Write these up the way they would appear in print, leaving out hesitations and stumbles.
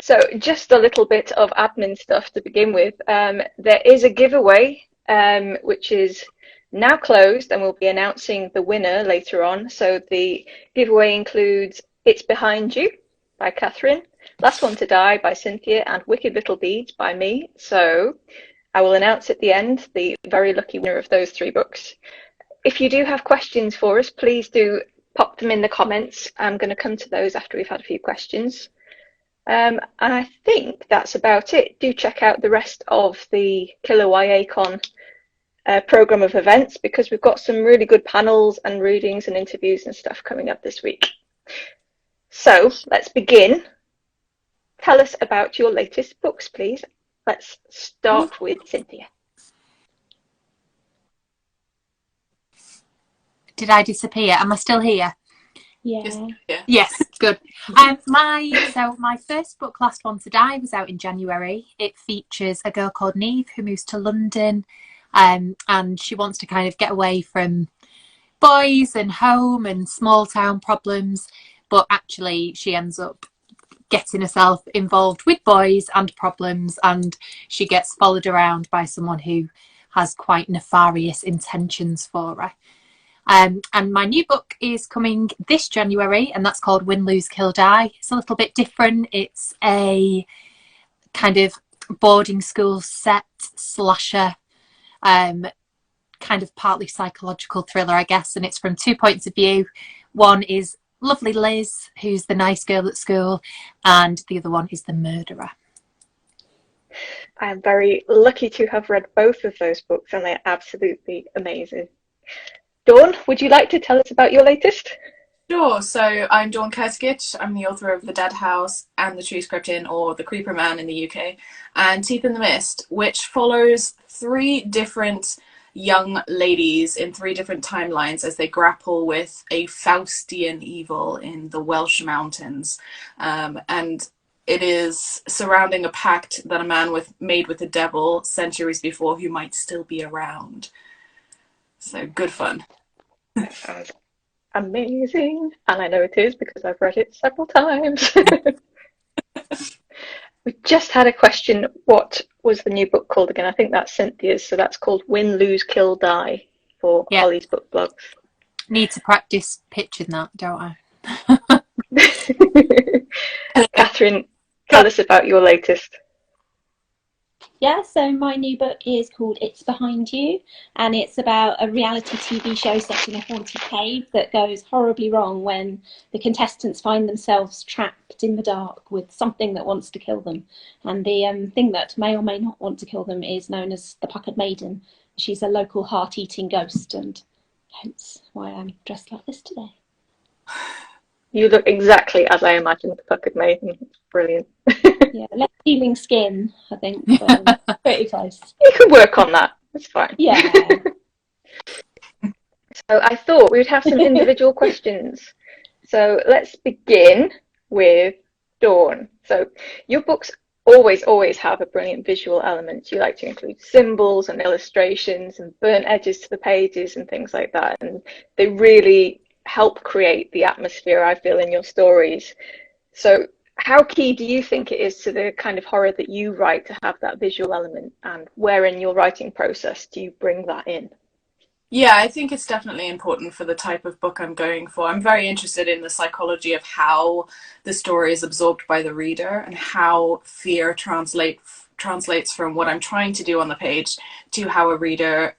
So just a little bit of admin stuff to begin with. There is a giveaway, which is now closed, and we'll be announcing the winner later on. So the giveaway includes It's Behind You by Kathryn, Last One to Die by Cynthia, and Wicked Little Deeds by me. So I will announce at the end the very lucky winner of those 3 books. If you do have questions for us, please do pop them in the comments. I'm going to come to those after we've had a few questions. And I think that's about it. Do check out the rest of the Killer YA Con program of events, because we've got some really good panels and readings and interviews and stuff coming up this week. So let's begin. Tell us about your latest books, please. Let's start with Cynthia. Did I disappear? Am I still here? Yeah. Yes, good. My first book, Last One to Die, was out in January. It features a girl called Neve who moves to London, and she wants to kind of get away from boys and home and small town problems, but actually she ends up getting herself involved with boys and problems, and she gets followed around by someone who has quite nefarious intentions for her. And my new book is coming this January, and that's called Win, Lose, Kill, Die. It's a little bit different. It's a kind of boarding school set slasher, kind of partly psychological thriller, I guess. And it's from 2 points of view. One is lovely Liz, who's the nice girl at school, and the other one is the murderer. I'm very lucky to have read both of those books, and they're absolutely amazing. Dawn, would you like to tell us about your latest? Sure. So I'm Dawn Kerskitch. I'm the author of The Dead House and The Trees Crept In, or The Creeper Man in the UK, and Teeth in the Mist, which follows 3 different young ladies in 3 different timelines as they grapple with a Faustian evil in the Welsh mountains. And it is surrounding a pact that a man made with the devil centuries before, who might still be around. So good fun. That sounds amazing, and I know it is because I've read it several times. We just had a question. What was the new book called again? I think that's Cynthia's, so that's called Win, Lose, Kill, Die for Holly's book blogs. Need to practice pitching that, don't I? Kathryn, tell us about your latest. Yeah, so my new book is called It's Behind You, and it's about a reality TV show set in a haunted cave that goes horribly wrong when the contestants find themselves trapped in the dark with something that wants to kill them. And the thing that may or may not want to kill them is known as the Pocket Maiden. She's a local heart-eating ghost, and hence why I'm dressed like this today. You look exactly as I imagined the Pocket Maiden. It's brilliant. Yeah, less peeling skin, I think, but pretty close. You can work on that. It's fine. Yeah. So I thought we would have some individual questions. So let's begin with Dawn. So your books always have a brilliant visual element. You like to include symbols and illustrations and burnt edges to the pages and things like that. And they really help create the atmosphere, I feel, in your stories. So how key do you think it is to the kind of horror that you write to have that visual element, and where in your writing process do you bring that in? Yeah, I think it's definitely important for the type of book I'm going for. I'm very interested in the psychology of how the story is absorbed by the reader and how fear translates from what I'm trying to do on the page to how a reader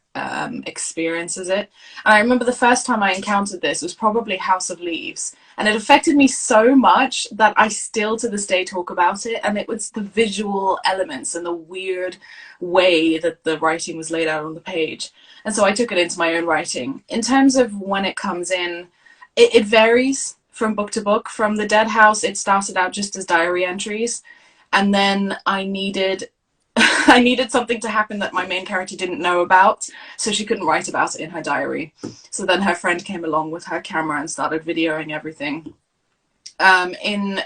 experiences it. And I remember the first time I encountered this was probably House of Leaves, and it affected me so much that I still to this day talk about it. And it was the visual elements and the weird way that the writing was laid out on the page, and so I took it into my own writing. In terms of when it comes in, it varies from book to book. From The Dead House, it started out just as diary entries, and then I needed something to happen that my main character didn't know about, so she couldn't write about it in her diary. So then her friend came along with her camera and started videoing everything. In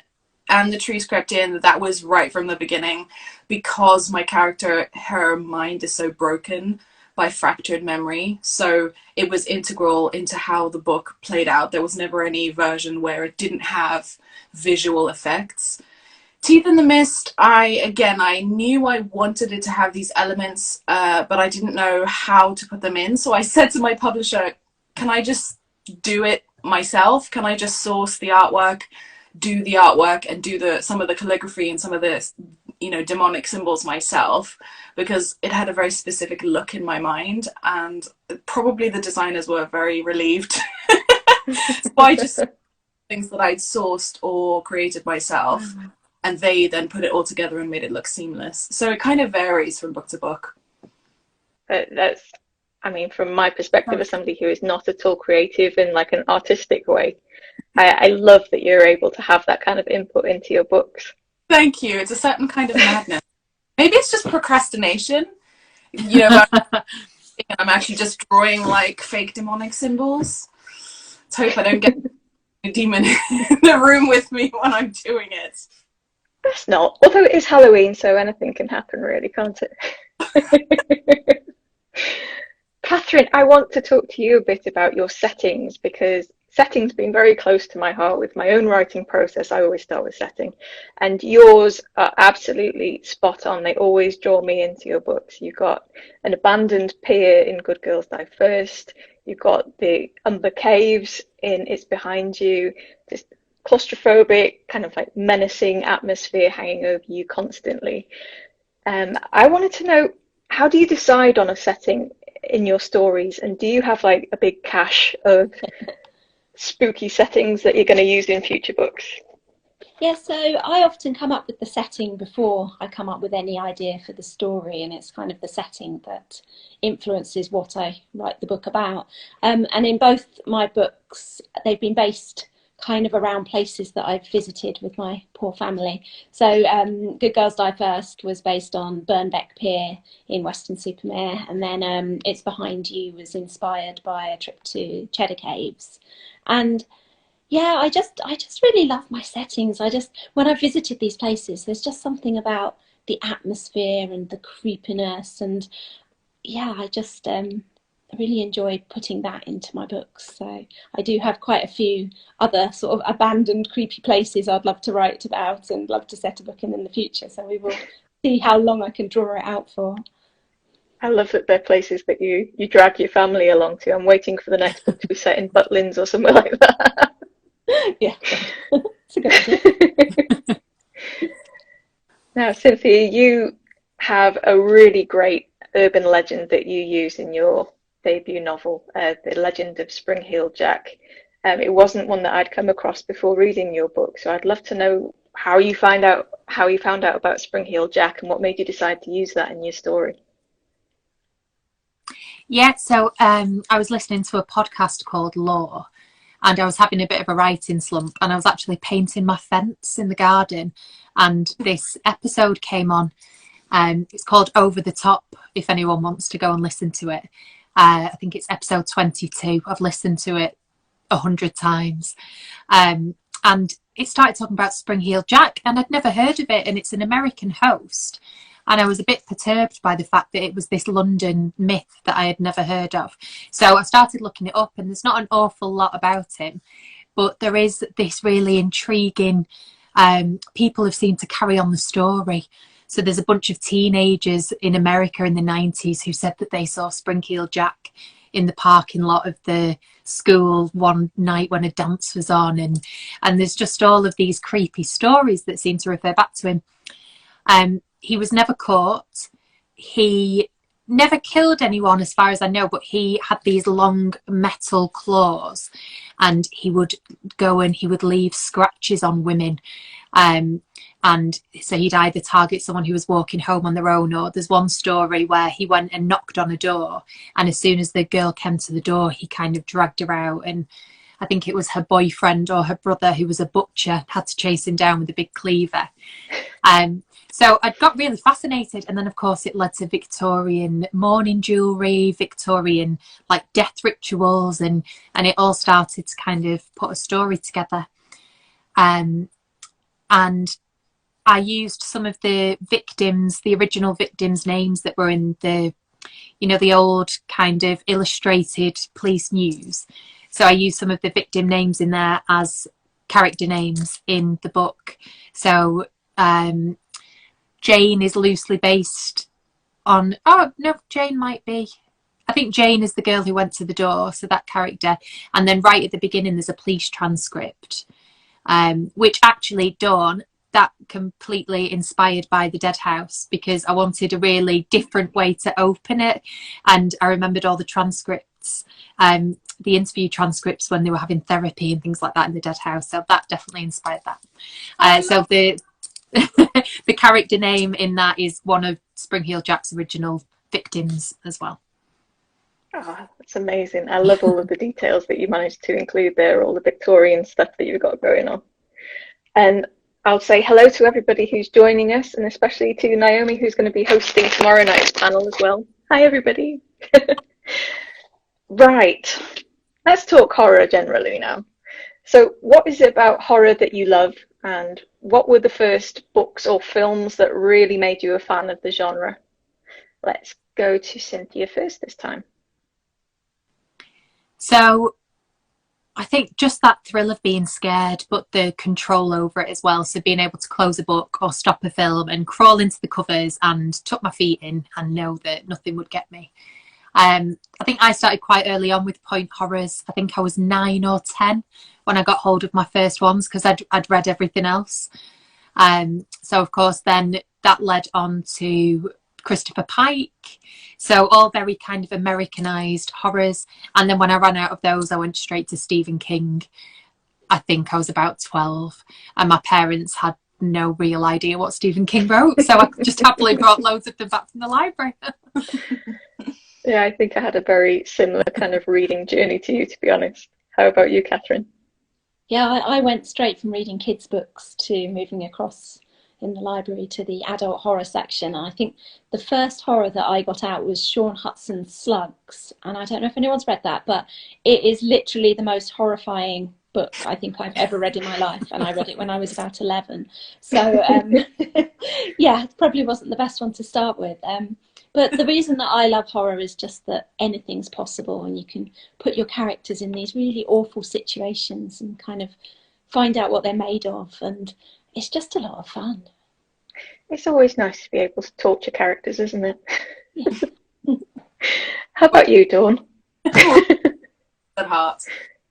And the Trees Crept In, that was right from the beginning, because my character, her mind is so broken by fractured memory. So it was integral into how the book played out. There was never any version where it didn't have visual effects. Teeth in the Mist, I knew I wanted it to have these elements, but I didn't know how to put them in. So I said to my publisher, can I just do it myself? Can I just source the artwork, do the artwork, and do some of the calligraphy and some of the, demonic symbols myself? Because it had a very specific look in my mind, and probably the designers were very relieved. So I just things that I'd sourced or created myself. And they then put it all together and made it look seamless. So it kind of varies from book to book. That's, I mean, from my perspective as somebody who is not at all creative in like an artistic way, I love that you're able to have that kind of input into your books. Thank you. It's a certain kind of madness. Maybe it's just procrastination. I'm actually just drawing like fake demonic symbols. Let's hope I don't get a demon in the room with me when I'm doing it. That's not. Although it is Halloween, so anything can happen, really, can't it? Kathryn, I want to talk to you a bit about your settings, because setting's been very close to my heart. With my own writing process, I always start with setting, and yours are absolutely spot on. They always draw me into your books. You've got an abandoned pier in Good Girls Die First. You've got the Umber Caves in It's Behind You. This claustrophobic, kind of like menacing atmosphere hanging over you constantly. I wanted to know, how do you decide on a setting in your stories, and do you have like a big cache of spooky settings that you're going to use in future books? Yeah, so I often come up with the setting before I come up with any idea for the story, and it's kind of the setting that influences what I write the book about. And in both my books, they've been based kind of around places that I've visited with my poor family. So Good Girls Die First was based on Burnbeck Pier in Weston-super-Mare, and then It's Behind You was inspired by a trip to Cheddar Caves. And yeah, I just really love my settings. When I visited these places, there's just something about the atmosphere and the creepiness, and yeah, I really enjoyed putting that into my books. So I do have quite a few other sort of abandoned, creepy places I'd love to write about and love to set a book in the future. So we will see how long I can draw it out for. I love that they're places that you drag your family along to. I'm waiting for the next book to be set in Butlins or somewhere like that. Yeah, it's a good idea. Now, Cynthia, you have a really great urban legend that you use in your debut novel, The Legend of Springhill Jack. It wasn't one that I'd come across before reading your book, so I'd love to know how you found out about Springhill Jack and what made you decide to use that in your story. Yeah, so I was listening to a podcast called Law, and I was having a bit of a writing slump, and I was actually painting my fence in the garden, and this episode came on. It's called Over the Top, if anyone wants to go and listen to it. I think it's episode 22. I've listened to it 100 times. And it started talking about Springhill Jack, and I'd never heard of it, and it's an American host. And I was a bit perturbed by the fact that it was this London myth that I had never heard of. So I started looking it up, and there's not an awful lot about him, but there is this really intriguing, people have seemed to carry on the story. So there's a bunch of teenagers in America in the 90s who said that they saw Springhill Jack in the parking lot of the school one night when a dance was on. And there's just all of these creepy stories that seem to refer back to him. He was never caught. He never killed anyone as far as I know, but he had these long metal claws, and he would go and he would leave scratches on women. And so he'd either target someone who was walking home on their own, or there's one story where he went and knocked on a door, and as soon as the girl came to the door, he kind of dragged her out, and I think it was her boyfriend or her brother, who was a butcher, had to chase him down with a big cleaver. So I got really fascinated, and then of course it led to Victorian mourning jewellery, Victorian like death rituals, and it all started to kind of put a story together. And I used some of the victims, the original victims' names that were in the, the old kind of illustrated police news. So I used some of the victim names in there as character names in the book. So Jane is loosely based on, oh no, Jane might be, I think Jane is the girl who went to the door, so that character. And then right at the beginning there's a police transcript, which actually, Dawn, that completely inspired by the Dead House, because I wanted a really different way to open it, and I remembered all the transcripts, the interview transcripts when they were having therapy and things like that in the Dead House, so that definitely inspired that. So the the character name in that is one of Springhill Jack's original victims as well. Oh, that's amazing. I love all of the details that you managed to include there, all the Victorian stuff that you've got going on. And I'll say hello to everybody who's joining us, and especially to Naomi, who's going to be hosting tomorrow night's panel as well. Hi, everybody. Right, let's talk horror generally now. So what is it about horror that you love, and what were the first books or films that really made you a fan of the genre? Let's go to Cynthia first this time. So I think just that thrill of being scared, but the control over it as well. So being able to close a book or stop a film and crawl into the covers and tuck my feet in and know that nothing would get me. I think I started quite early on with point horrors. I think I was 9 or 10 when I got hold of my first ones, because I'd read everything else. So of course then that led on to Christopher Pike. So all very kind of Americanized horrors. And then when I ran out of those, I went straight to Stephen King. I think I was about 12, and my parents had no real idea what Stephen King wrote. So I just happily brought loads of them back from the library. Yeah, I think I had a very similar kind of reading journey to you, to be honest. How about you, Kathryn? Yeah, I went straight from reading kids' books to moving across in the library to the adult horror section. And I think the first horror that I got out was Sean Hudson's Slugs. And I don't know if anyone's read that, but it is literally the most horrifying book I think I've ever read in my life. And I read it when I was about 11. So yeah, it probably wasn't the best one to start with. But the reason that I love horror is just that anything's possible, and you can put your characters in these really awful situations and kind of find out what they're made of. And it's just a lot of fun. It's always nice to be able to torture characters, isn't it? Yeah. How about you, Dawn? At heart.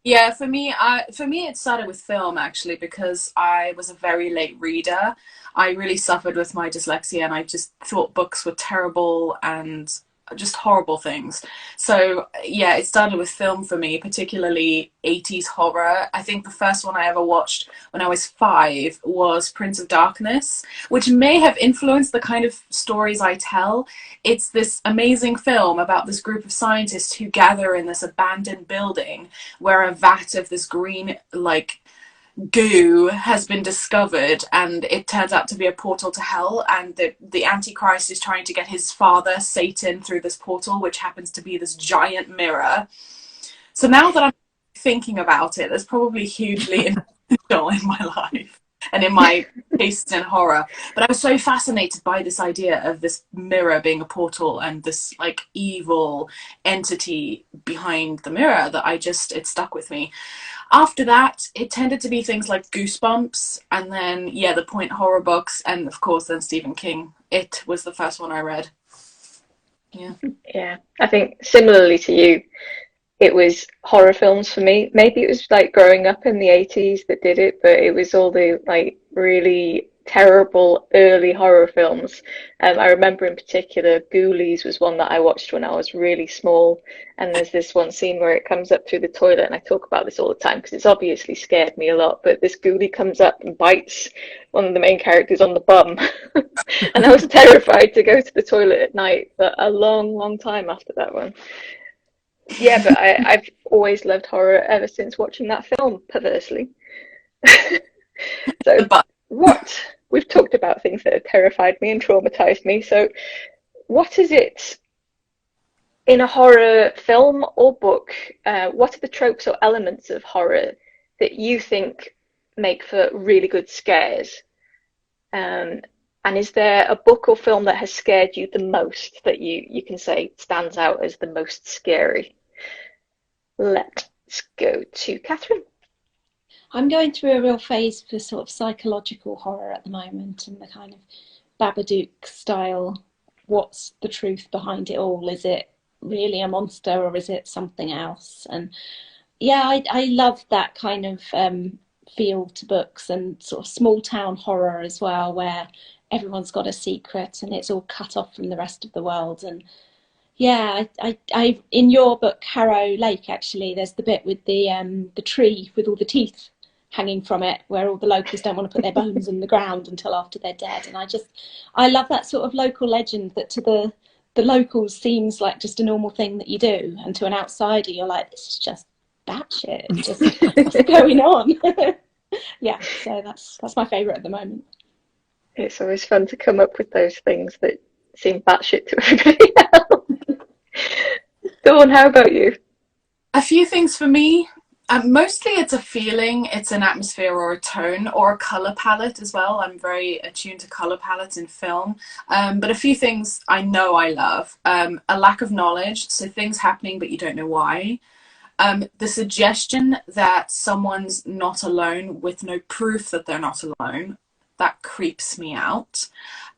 Yeah, for me, it started with film, actually, because I was a very late reader. I really suffered with my dyslexia, and I just thought books were terrible and just horrible things. So yeah, it started with film for me, particularly 80s horror. I think the first one I ever watched when I was 5 was Prince of Darkness, which may have influenced the kind of stories I tell. It's this amazing film about this group of scientists who gather in this abandoned building where a vat of this green, like, goo has been discovered, and it turns out to be a portal to hell, and the Antichrist is trying to get his father Satan through this portal, which happens to be this giant mirror. So now that I'm thinking about it, that's probably hugely influential in my life and in my tastes in horror. But I was so fascinated by this idea of this mirror being a portal and this like evil entity behind the mirror that it stuck with me. After that, it tended to be things like Goosebumps, and then, yeah, the point horror books, and of course then Stephen King. It was the first one I read. Yeah. Yeah, I think similarly to you, it was horror films for me. Maybe it was like growing up in the 80s that did it, but it was all the like really terrible early horror films. I remember in particular Ghoulies was one that I watched when I was really small, and there's this one scene where it comes up through the toilet, and I talk about this all the time because it's obviously scared me a lot, but this ghoulie comes up and bites one of the main characters on the bum and I was terrified to go to the toilet at night for a long time after that one. Yeah, but I've always loved horror ever since watching that film, perversely. So we've talked about things that have terrified me and traumatized me. So what is it in a horror film or book? What are the tropes or elements of horror that you think make for really good scares? And is there a book or film that has scared you the most that you can say stands out as the most scary? Let's go to Kathryn. I'm going through a real phase for sort of psychological horror at the moment, and the kind of Babadook style. What's the truth behind it all? Is it really a monster, or is it something else? And yeah, I love that kind of feel to books, and sort of small town horror as well, where everyone's got a secret and it's all cut off from the rest of the world. And yeah, I in your book Harrow Lake, actually, there's the bit with the tree with all the teeth hanging from it, where all the locals don't want to put their bones in the ground until after they're dead. And I love that sort of local legend that to the locals seems like just a normal thing that you do, and to an outsider you're like, this is just batshit. Just what's going on? Yeah, so that's my favourite at the moment. It's always fun to come up with those things that seem batshit to everybody else. Dawn, how about you? A few things for me. Mostly it's a feeling, it's an atmosphere or a tone or a colour palette as well. I'm very attuned to colour palettes in film. But a few things I know I love. A lack of knowledge, so things happening but you don't know why. The suggestion that someone's not alone with no proof that they're not alone, that creeps me out.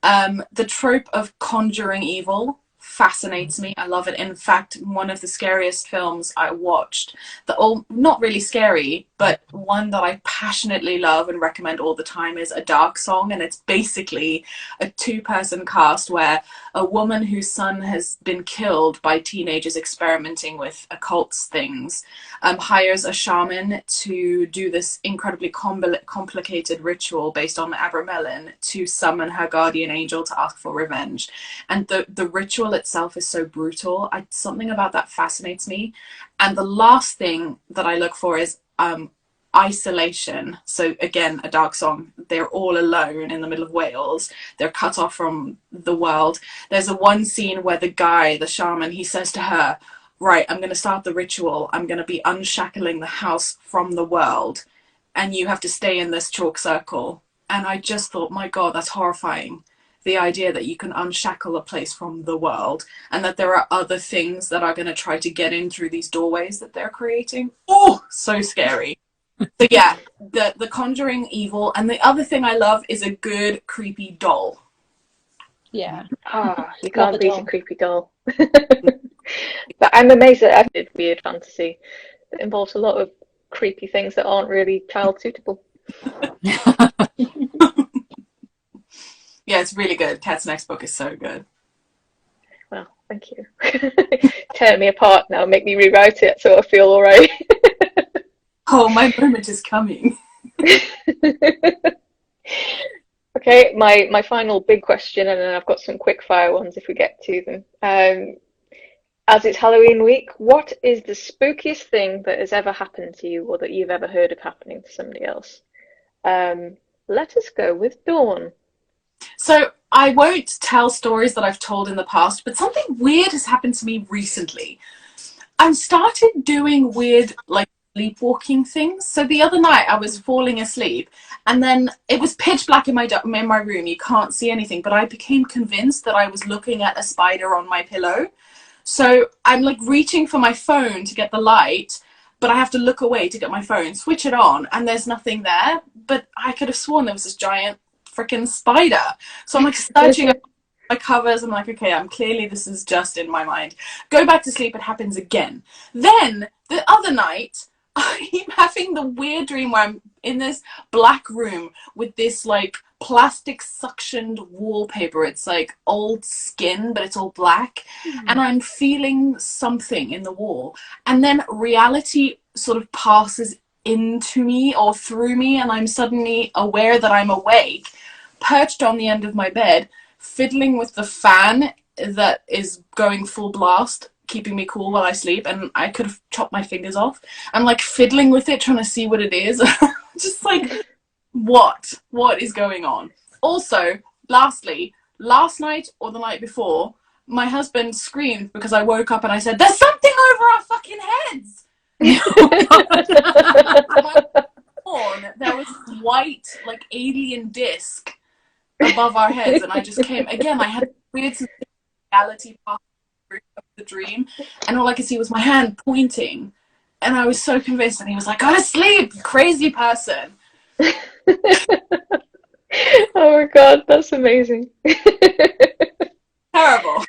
The trope of conjuring evil fascinates me. I love it. In fact, one of the scariest films I watched, not really scary, but one that I passionately love and recommend all the time, is A Dark Song. And it's basically a two-person cast where a woman whose son has been killed by teenagers experimenting with occult things hires a shaman to do this incredibly complicated ritual based on Abramelin to summon her guardian angel to ask for revenge. And the ritual itself is so brutal. Something about that fascinates me. And the last thing that I look for is isolation. So again, A Dark Song, they're all alone in the middle of Wales. They're cut off from the world. There's one scene where the shaman, he says to her, right, I'm going to start the ritual. I'm going to be unshackling the house from the world, and you have to stay in this chalk circle. And I just thought, my God, that's horrifying. The idea that you can unshackle a place from the world, and that there are other things that are going to try to get in through these doorways that they're creating. Oh, so scary. So yeah, the conjuring evil. And the other thing I love is a good creepy doll. Yeah. You can't beat a creepy doll. But I'm amazed that I've did weird fantasy that involves a lot of creepy things that aren't really child suitable. Yeah, it's really good. Kat's next book is so good. Well, thank you. Tear me apart now, make me rewrite it so I feel all right. Oh, my moment is coming. Okay, my final big question, and then I've got some quick fire ones if we get to them. As it's Halloween week, what is the spookiest thing that has ever happened to you, or that you've ever heard of happening to somebody else? Let us go with Dawn. So I won't tell stories that I've told in the past, but something weird has happened to me recently. I've started doing weird, like, sleepwalking things. So the other night I was falling asleep, and then it was pitch black in my room. You can't see anything, but I became convinced that I was looking at a spider on my pillow. So I'm like reaching for my phone to get the light, but I have to look away to get my phone, switch it on, and there's nothing there. But I could have sworn there was this giant freaking spider. So I'm like searching my covers. I'm like, okay, clearly this is just in my mind. Go back to sleep, it happens again. Then the other night, I'm having the weird dream where I'm in this black room with this like plastic suctioned wallpaper. It's like old skin, but it's all black. And I'm feeling something in the wall. And then reality sort of passes into me or through me, and I'm suddenly aware that I'm awake, perched on the end of my bed, fiddling with the fan that is going full blast, keeping me cool while I sleep, and I could have chopped my fingers off. I'm like fiddling with it, trying to see what it is. Just like, what is going on? Also, lastly, last night or the night before, my husband screamed because I woke up and I said, there's something over our fucking heads. There was this white, like, alien disc above our heads, and I just came again. I had a weird sense of reality part of the dream, and all I could see was my hand pointing, And I was so convinced, and he was like, go to sleep, you crazy person. Oh my God, that's amazing. Terrible.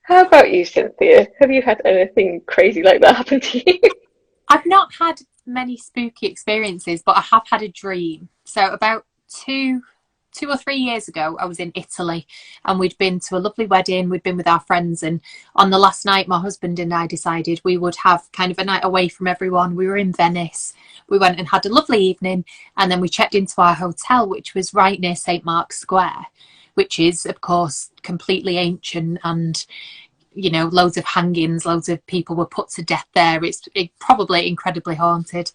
How about you, Cynthia? Have you had anything crazy like that happen to you? I've not had many spooky experiences, but I have had a dream. So about two or 3 years ago, I was in Italy, and we'd been to a lovely wedding. We'd been with our friends, and on the last night, my husband and I decided we would have kind of a night away from everyone. We were in Venice. We went and had a lovely evening, and then we checked into our hotel, which was right near St. Mark's Square, which is, of course, completely ancient, and loads of hangings, loads of people were put to death there. It's probably incredibly haunted.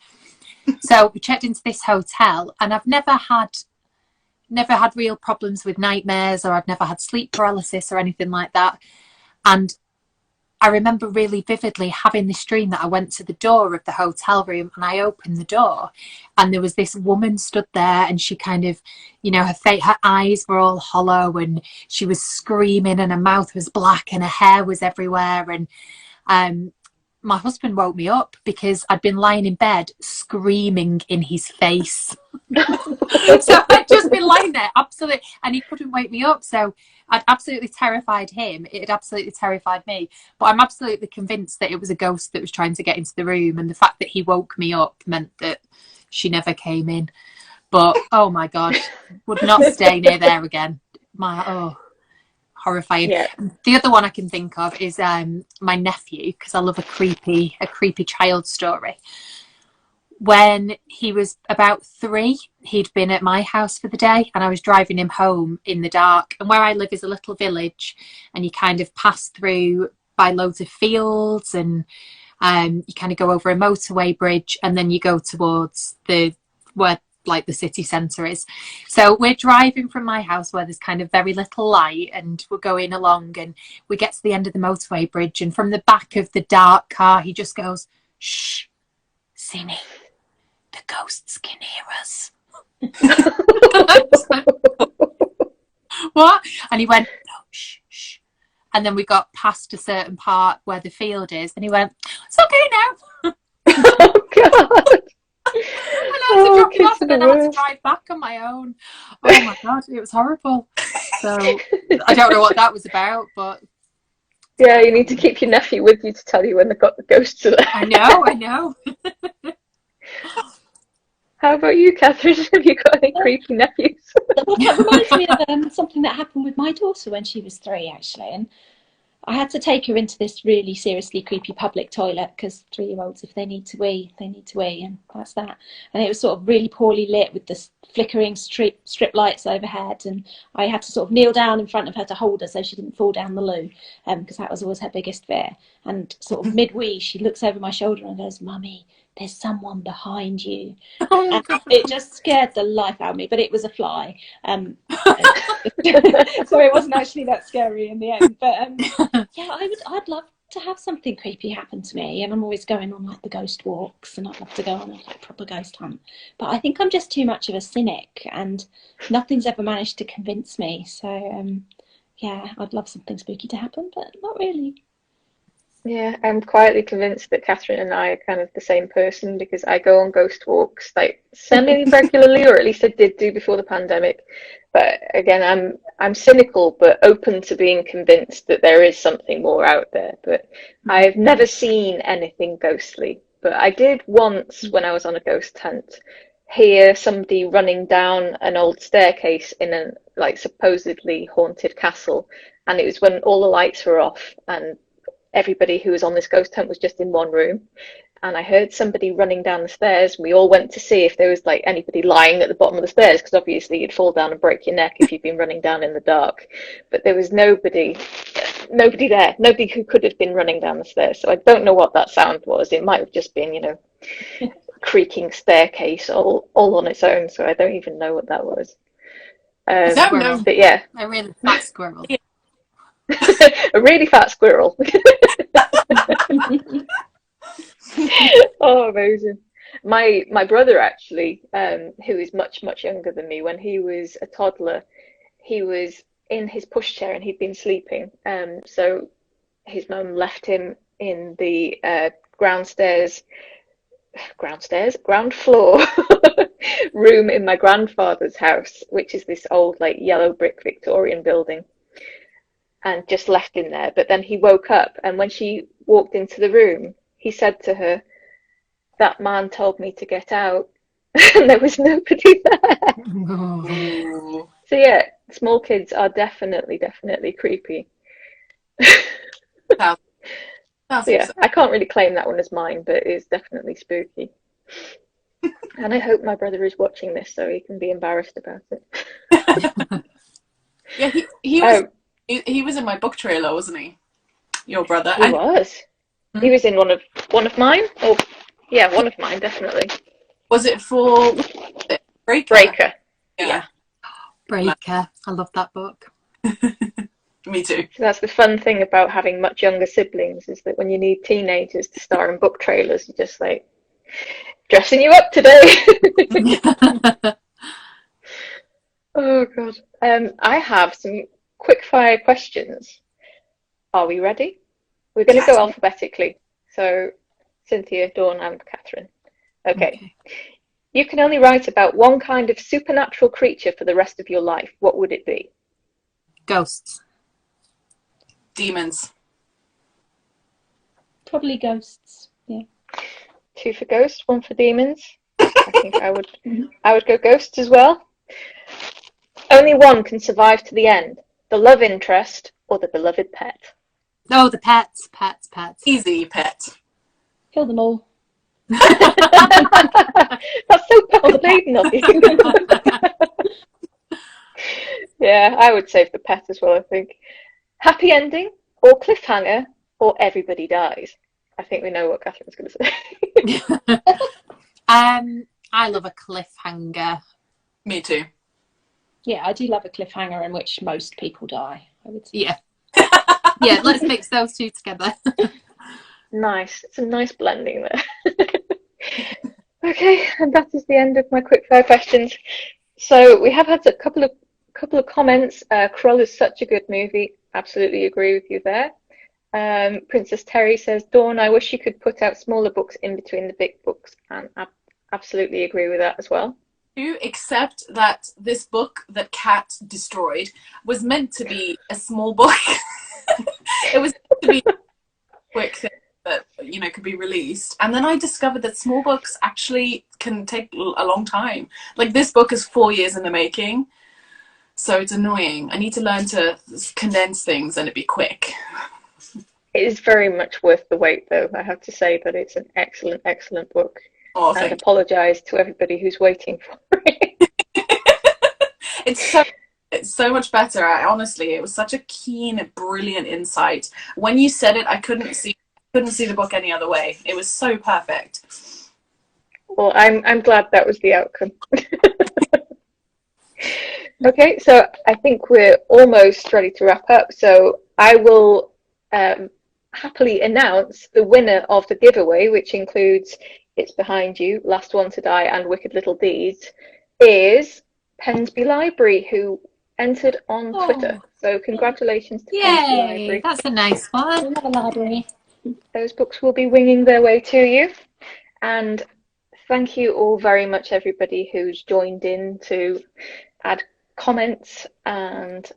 So we checked into this hotel, and I've never had real problems with nightmares, or I've never had sleep paralysis or anything like that. And I remember really vividly having this dream that I went to the door of the hotel room, and I opened the door, and there was this woman stood there, and she kind of, her eyes were all hollow, and she was screaming, and her mouth was black, and her hair was everywhere. And my husband woke me up because I'd been lying in bed screaming in his face. So I'd just been lying there, absolutely, and he couldn't wake me up. So I'd absolutely terrified him. It had absolutely terrified me. But I'm absolutely convinced that it was a ghost that was trying to get into the room, and the fact that he woke me up meant that she never came in. But oh my God, would not stay near there again. Horrifying. Yeah. The other one I can think of is my nephew, because I love a creepy child story. When he was about 3, he'd been at my house for the day, and I was driving him home in the dark. And where I live is a little village, and you kind of pass through by loads of fields, and you kind of go over a motorway bridge, and then you go towards where like the city centre is. So we're driving from my house where there's kind of very little light, and we're going along, and we get to the end of the motorway bridge, and from the back of the dark car he just goes, "Shh, Cindy, the ghosts can hear us." What? And he went, "No, shh, shh." And then we got past a certain part where the field is, and he went, "It's okay now." Oh God. And I had to drop him off, and then I had to drive back on my own. Oh my God, it was horrible. So I don't know what that was about, but Yeah, you need to keep your nephew with you to tell you when the ghosts are there. I know. How about you, Kathryn? Have you got any creepy nephews? That reminds me of something that happened with my daughter when she was 3, actually. And I had to take her into this really seriously creepy public toilet, because 3-year-olds, if they need to wee, they need to wee, and that's that. And it was sort of really poorly lit with the flickering strip lights overhead, and I had to sort of kneel down in front of her to hold her so she didn't fall down the loo, because that was always her biggest fear. And sort of mid-wee, she looks over my shoulder and goes, "Mummy, there's someone behind you." And it just scared the life out of me, but it was a fly. So it wasn't actually that scary in the end. But yeah, I'd love to have something creepy happen to me, and I'm always going on like the ghost walks, and I'd love to go on a like, proper ghost hunt. But I think I'm just too much of a cynic, and nothing's ever managed to convince me. So yeah, I'd love something spooky to happen, but not really. Yeah, I'm quietly convinced that Kathryn and I are kind of the same person, because I go on ghost walks like semi-regularly, or at least I did do before the pandemic. But again, I'm cynical but open to being convinced that there is something more out there. But I've never seen anything ghostly. But I did once, when I was on a ghost hunt, hear somebody running down an old staircase in a like supposedly haunted castle, and it was when all the lights were off, and everybody who was on this ghost hunt was just in one room. And I heard somebody running down the stairs. We all went to see if there was like anybody lying at the bottom of the stairs, because obviously you'd fall down and break your neck if you'd been running down in the dark. But there was nobody there, nobody who could have been running down the stairs. So I don't know what that sound was. It might have just been, creaking staircase all on its own. So I don't even know what that was. But yeah, a really fat squirrel. a really fat squirrel. Oh, amazing. My brother actually, who is much younger than me, when he was a toddler, he was in his pushchair and he'd been sleeping. So his mum left him in the ground floor room in my grandfather's house, which is this old like yellow brick Victorian building, and just left him there. But then he woke up, and when she walked into the room, he said to her, "That man told me to get out," and there was nobody there. Ooh. So yeah, small kids are definitely creepy. Sounds So yeah, I can't really claim that one as mine, but it's definitely spooky. And I hope my brother is watching this so he can be embarrassed about it. Yeah, he was in my book trailer, wasn't he? Your brother. He was. He was in one of mine. Oh, yeah, one of mine, definitely. Was it for Breaker. Yeah. Breaker. I love that book. Me too. So that's the fun thing about having much younger siblings, is that when you need teenagers to star in book trailers, you're just like, dressing you up today. Oh god. I have some quick fire questions. Are we ready? We're going to go alphabetically. So Cynthia, Dawn, and Kathryn. Okay. You can only write about one kind of supernatural creature for the rest of your life. What would it be? Ghosts. Demons. Probably ghosts. Yeah. 2 for ghosts, 1 for demons. I think I would go ghosts as well. Only one can survive to the end: the love interest or the beloved pet. Oh, the pets. Easy pet. Kill them all. That's so Pocket Maiden of you. Yeah, I would save the pet as well, I think. Happy ending or cliffhanger or everybody dies. I think we know what Kathryn's going to say. I love a cliffhanger. Me too. Yeah, I do love a cliffhanger in which most people die, I would say. Yeah. Yeah, let's mix those two together. Nice. It's a nice blending there. Okay, and that is the end of my quickfire questions. So we have had a couple of comments. Krull is such a good movie. Absolutely agree with you there. Princess Terry says, Dawn, I wish you could put out smaller books in between the big books, and absolutely agree with that as well. Except that this book that Kat destroyed was meant to be a small book. It was meant to be a quick thing that, you know, could be released. And then I discovered that small books actually can take a long time. Like, this book is 4 years in the making, so it's annoying. I need to learn to condense things and it be quick. It is very much worth the wait, though. I have to say that it's an excellent, excellent book. Oh, and apologise to everybody who's waiting for it. It's so much better. Honestly, it was such a keen, brilliant insight. When you said it, I couldn't see the book any other way. It was so perfect. Well, I'm glad that was the outcome. Okay, so I think we're almost ready to wrap up. So I will happily announce the winner of the giveaway, which includes It's Behind You, Last One to Die, and Wicked Little Deeds, is Pensby Library, who entered on Twitter. So congratulations to Pensby Library. That's a nice one. Another library. Those books will be winging their way to you. And thank you all very much, everybody who's joined in to add comments. And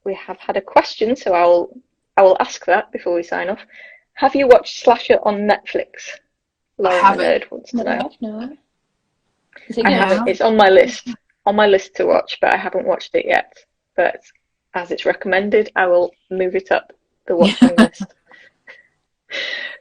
we have had a question, so I will ask that before we sign off. Have you watched Slasher on Netflix? Lauren the Nerd wants to know. No. I haven't. It's on my list to watch, but I haven't watched it yet. But as it's recommended, I will move it up the watching list.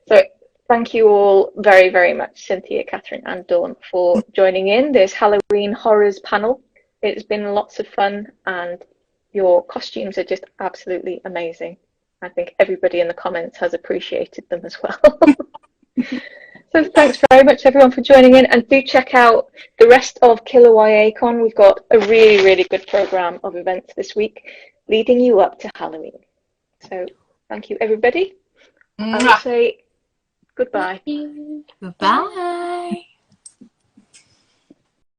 So thank you all very, very much, Cynthia, Kathryn, and Dawn, for joining in this Halloween horrors panel. It's been lots of fun, and your costumes are just absolutely amazing. I think everybody in the comments has appreciated them as well. So thanks very much, everyone, for joining in, and do check out the rest of Killer YA Con. We've got a really, really good programme of events this week leading you up to Halloween. So thank you, everybody. I will say goodbye. Goodbye.